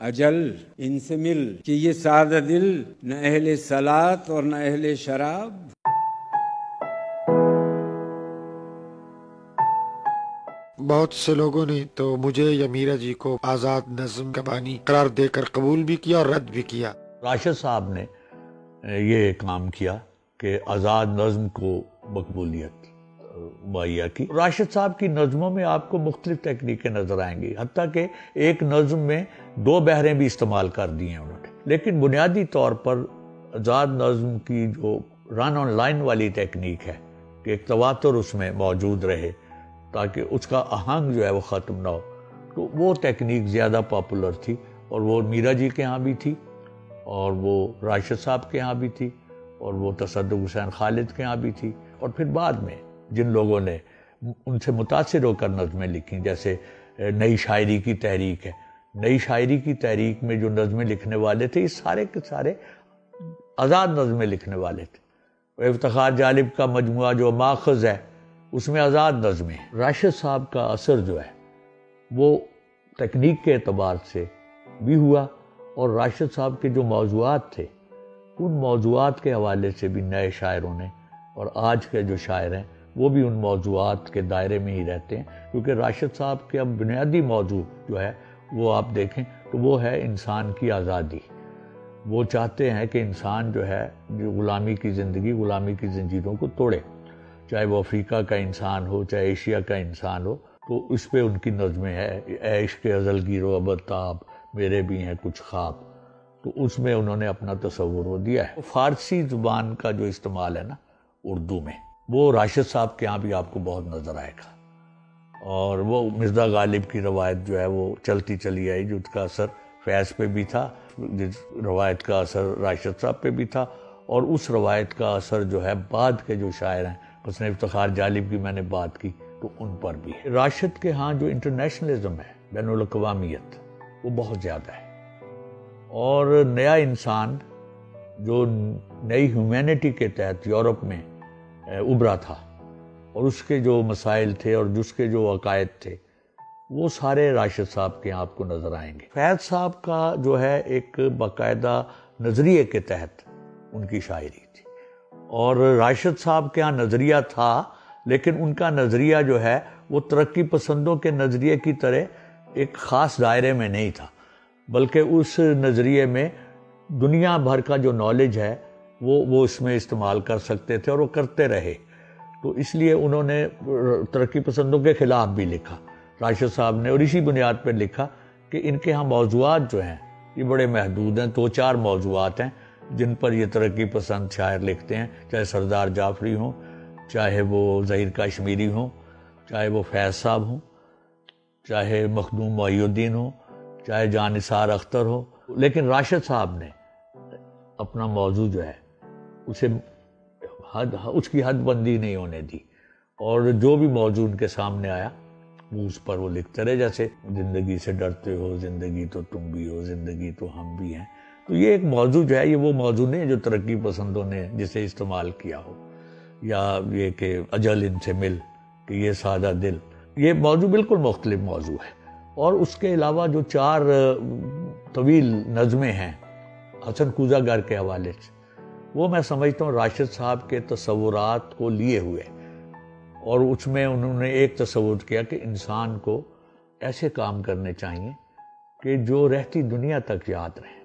اجل ان سے مل کہ یہ سادہ دل نہ اہل صلات اور نہ اہل شراب. بہت سے لوگوں نے تو مجھے یا میرا جی کو آزاد نظم کا بانی قرار دے کر قبول بھی کیا اور رد بھی کیا. راشد صاحب نے یہ کام کیا کہ آزاد نظم کو مقبولیت مہیا کی. راشد صاحب کی نظموں میں آپ کو مختلف تکنیکیں نظر آئیں گی، حتیٰ کہ ایک نظم میں 2 بحریں بھی استعمال کر دی ہیں انہوں نے. لیکن بنیادی طور پر آزاد نظم کی جو رن آن لائن والی تکنیک ہے کہ ایک تواتر اس میں موجود رہے تاکہ اس کا آہنگ جو ہے وہ ختم نہ ہو، تو وہ تکنیک زیادہ پاپولر تھی، اور وہ میرا جی کے ہاں بھی تھی، اور وہ راشد صاحب کے ہاں بھی تھی، اور وہ تصدق حسین خالد کے ہاں بھی تھی. اور پھر بعد میں جن لوگوں نے ان سے متاثر ہو کر نظمیں لکھیں، جیسے نئی شاعری کی تحریک ہے. نئی شاعری کی تحریک میں جو نظمیں لکھنے والے تھے، یہ سارے کے سارے آزاد نظمیں لکھنے والے تھے. افتخار جالب کا مجموعہ جو ماخذ ہے اس میں آزاد نظمیں ہیں. راشد صاحب کا اثر جو ہے وہ تکنیک کے اعتبار سے بھی ہوا، اور راشد صاحب کے جو موضوعات تھے ان موضوعات کے حوالے سے بھی نئے شاعروں نے اور آج کے جو شاعر ہیں وہ بھی ان موضوعات کے دائرے میں ہی رہتے ہیں. کیونکہ راشد صاحب کے اب بنیادی موضوع جو ہے وہ آپ دیکھیں تو وہ ہے انسان کی آزادی. وہ چاہتے ہیں کہ انسان جو ہے جو غلامی کی زندگی، غلامی کی زنجیروں کو توڑے، چاہے وہ افریقہ کا انسان ہو چاہے ایشیا کا انسان ہو. تو اس پہ ان کی نظمیں ہیں، اے عشق ازل گیر و ابد تاب میرے بھی ہیں کچھ خواب. تو اس میں انہوں نے اپنا تصور وہ دیا ہے. فارسی زبان کا جو استعمال ہے نا اردو میں، وہ راشد صاحب کے ہاں بھی آپ کو بہت نظر آئے گا. اور وہ مرزا غالب کی روایت جو ہے وہ چلتی چلی آئی، جس کا اثر فیض پہ بھی تھا، جس روایت کا اثر راشد صاحب پہ بھی تھا، اور اس روایت کا اثر جو ہے بعد کے جو شاعر ہیں، مثلا افتخار جالب کی میں نے بات کی تو ان پر بھی ہے. راشد کے ہاں جو انٹرنیشنلزم ہے، بین الاقوامیت، وہ بہت زیادہ ہے. اور نیا انسان جو نئی ہیومینٹی کے تحت یورپ میں ابھرا تھا، اور اس کے جو مسائل تھے اور جس کے جو عقائد تھے، وہ سارے راشد صاحب کے آپ کو نظر آئیں گے. فیض صاحب کا جو ہے ایک باقاعدہ نظریے کے تحت ان کی شاعری تھی، اور راشد صاحب کے ہاں نظریہ تھا، لیکن ان کا نظریہ جو ہے وہ ترقی پسندوں کے نظریے کی طرح ایک خاص دائرے میں نہیں تھا، بلکہ اس نظریے میں دنیا بھر کا جو نالج ہے وہ اس میں استعمال کر سکتے تھے، اور وہ کرتے رہے. تو اس لیے انہوں نے ترقی پسندوں کے خلاف بھی لکھا راشد صاحب نے، اور اسی بنیاد پر لکھا کہ ان کے ہاں موضوعات جو ہیں یہ بڑے محدود ہیں. 2-4 موضوعات ہیں جن پر یہ ترقی پسند شاعر لکھتے ہیں، چاہے سردار جعفری ہوں، چاہے وہ ظہیر کاشمیری ہوں، چاہے وہ فیض صاحب ہوں، چاہے مخدوم محی الدین ہوں، چاہے جان نثار اختر ہو. لیکن راشد صاحب نے اپنا موضوع جو ہے اسے اس کی حد بندی نہیں ہونے دی، اور جو بھی موضوع ان کے سامنے آیا وہ اس پر وہ لکھتے رہے. جیسے زندگی سے ڈرتے ہو، زندگی تو تم بھی ہو، زندگی تو ہم بھی ہیں. تو یہ ایک موضوع جو ہے یہ وہ موضوع نہیں جو ترقی پسندوں نے جسے استعمال کیا ہو، یا یہ کہ اجل ان سے مل کہ یہ سادہ دل. یہ موضوع بالکل مختلف موضوع ہے. اور اس کے علاوہ جو 4 طویل نظمیں ہیں حسن کوزہ گر کے حوالے سے، وہ میں سمجھتا ہوں راشد صاحب کے تصورات کو لیے ہوئے، اور اس میں انہوں نے ایک تصور کیا کہ انسان کو ایسے کام کرنے چاہیے کہ جو رہتی دنیا تک یاد رہیں.